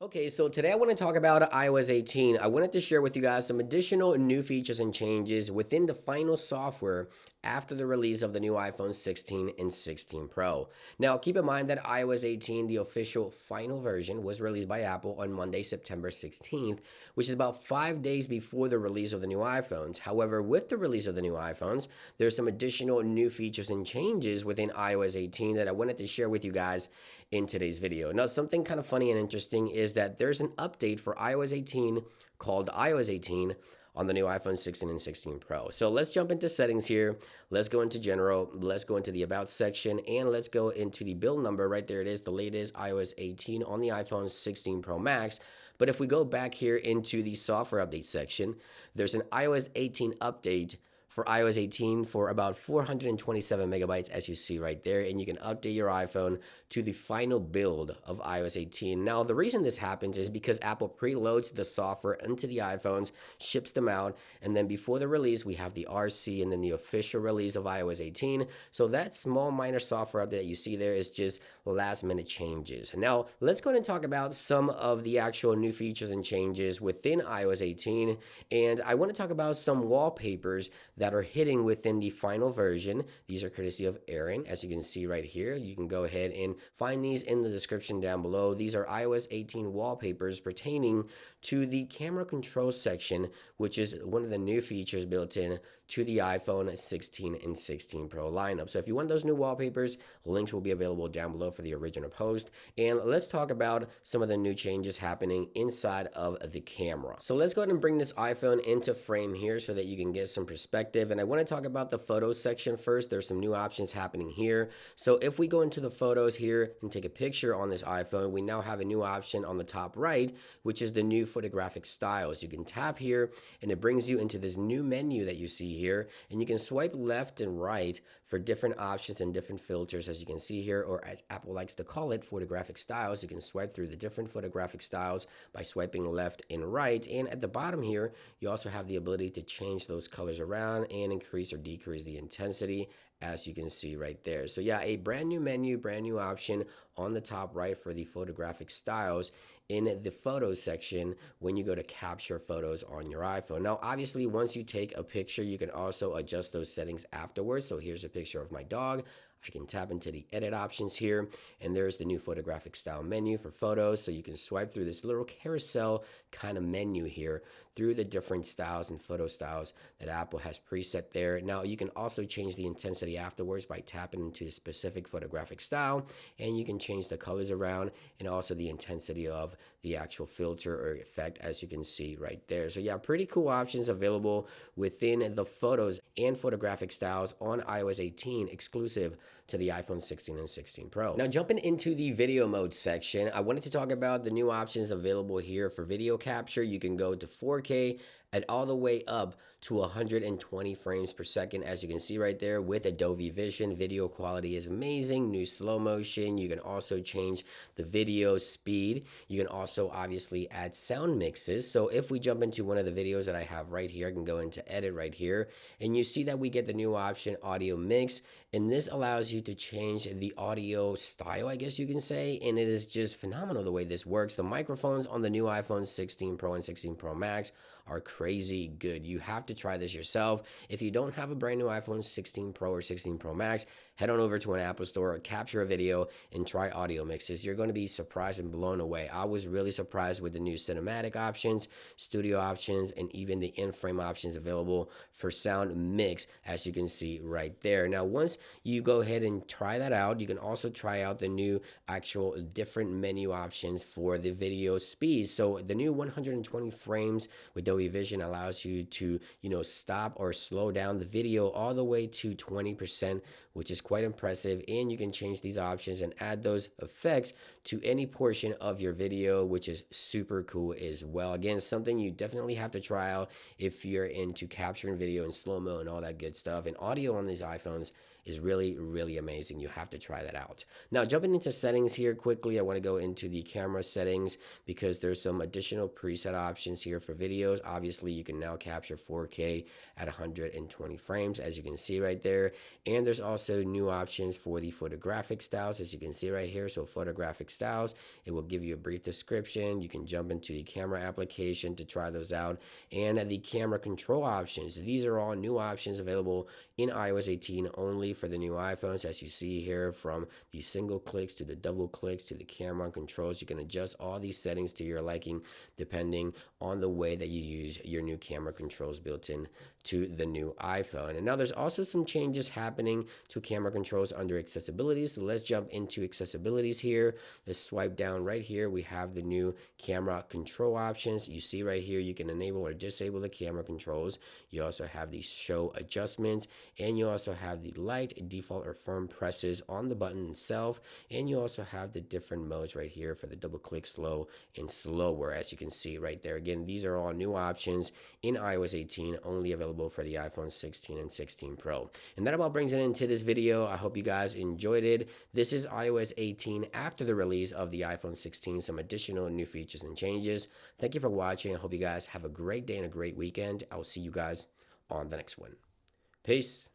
Okay, so today I want to talk about iOS 18. I wanted to share with you guys some additional new features and changes within the final software after the release of the new iPhone 16 and 16 Pro. Now, keep in mind that iOS 18, the official final version, was released by Apple on Monday, September 16th, which is about 5 days before the release of the new iPhones. However, with the release of the new iPhones, there's some additional new features and changes within iOS 18 that I wanted to share with you guys in today's video. Now, something kind of funny and interesting is that there's an update for iOS 18 called iOS 18 on the new iPhone 16 and 16 Pro. So let's jump into settings here. Let's go into general. Let's go into the about section and let's go into the build number. Right there it is, the latest iOS 18 on the iPhone 16 Pro Max. But if we go back here into the software update section, there's an iOS 18 update for iOS 18 for about 427 megabytes, as you see right there, and you can update your iPhone to the final build of iOS 18. Now, the reason this happens is because Apple preloads the software into the iPhones, ships them out, and then before the release, we have the RC and then the official release of iOS 18. So that small minor software update that you see there is just last minute changes. Now, let's go ahead and talk about some of the actual new features and changes within iOS 18, and I want to talk about some wallpapers that are hitting within the final version. These are courtesy of Aaron, as you can see right here. You can go ahead and find these in the description down below. These are iOS 18 wallpapers pertaining to the camera control section, which is one of the new features built in to the iPhone 16 and 16 Pro lineup. So if you want those new wallpapers, links will be available down below for the original post. And let's talk about some of the new changes happening inside of the camera. So let's go ahead and bring this iPhone into frame here so that you can get some perspective. And I want to talk about the photos section first. There's some new options happening here. So if we go into the photos here and take a picture on this iPhone, we now have a new option on the top right, which is the new photographic styles. You can tap here and it brings you into this new menu that you see here, and you can swipe left and right for different options and different filters, as you can see here, or as Apple likes to call it, photographic styles. You can swipe through the different photographic styles by swiping left and right. And at the bottom here, you also have the ability to change those colors around and increase or decrease the intensity, as you can see right there. So yeah, a brand new menu, brand new option on the top right for the photographic styles in the photos section when you go to capture photos on your iPhone. Now, obviously, once you take a picture, you can also adjust those settings afterwards. So here's a picture of my dog. I can tap into the edit options here, and there's the new photographic style menu for photos. So you can swipe through this little carousel kind of menu here through the different styles and photo styles that Apple has preset there. Now, you can also change the intensity afterwards by tapping into a specific photographic style, and you can change the colors around and also the intensity of the actual filter or effect, as you can see right there. So yeah, pretty cool options available within the photos and photographic styles on iOS 18 exclusive to the iPhone 16 and 16 Pro. Now, jumping into the video mode section, I wanted to talk about the new options available here for video capture. You can go to 4K and all the way up to 120 frames per second, as you can see right there with Adobe Vision. Video quality is amazing, new slow motion. You can also change the video speed. You can also obviously add sound mixes. So if we jump into one of the videos that I have right here, I can go into edit right here, and you see that we get the new option audio mix, and this allows you to change the audio style, I guess you can say, and it is just phenomenal the way this works. The microphones on the new iPhone 16 Pro and 16 Pro Max are crazy good. You have to try this yourself. If you don't have a brand new iPhone 16 Pro or 16 Pro Max, head on over to an Apple store, capture a video, and try audio mixes. You're going to be surprised and blown away. I was really surprised with the new cinematic options, studio options, and even the in-frame options available for sound mix, as you can see right there. Now, once you go ahead and try that out, you can also try out the new actual different menu options for the video speed. So the new 120 frames with Adobe Vision allows you to, stop or slow down the video all the way to 20%, which is quite impressive. And you can change these options and add those effects to any portion of your video, which is super cool as well. Again, something you definitely have to try out if you're into capturing video and slow-mo and all that good stuff. And audio on these iPhones is really, really amazing. You have to try that out. Now, jumping into settings here quickly, I want to go into the camera settings because there's some additional preset options here for videos. Obviously, you can now capture 4K at 120 frames, as you can see right there. And there's also new options for the photographic styles, as you can see right here. So photographic styles, it will give you a brief description. You can jump into the camera application to try those out. And the camera control options, these are all new options available in iOS 18 only for the new iPhones. As you see here, from the single clicks to the double clicks to the camera controls, you can adjust all these settings to your liking depending on the way that you use your new camera controls built in to the new iPhone. And now there's also some changes happening to camera controls under accessibility. So let's jump into accessibilities here. Let's swipe down right here. We have the new camera control options. You see right here, you can enable or disable the camera controls. You also have the show adjustments, and you also have the light, default, or firm presses on the button itself. And you also have the different modes right here for the double click, slow, and slower, as you can see right there. Again, these are all new options in iOS 18, only available for the iPhone 16 and 16 Pro. And that about brings it into this video. I hope you guys enjoyed it. This is iOS 18 after the release of the iPhone 16, some additional new features and changes. Thank you for watching. I hope you guys have a great day and a great weekend. I will see you guys on the next one. Peace.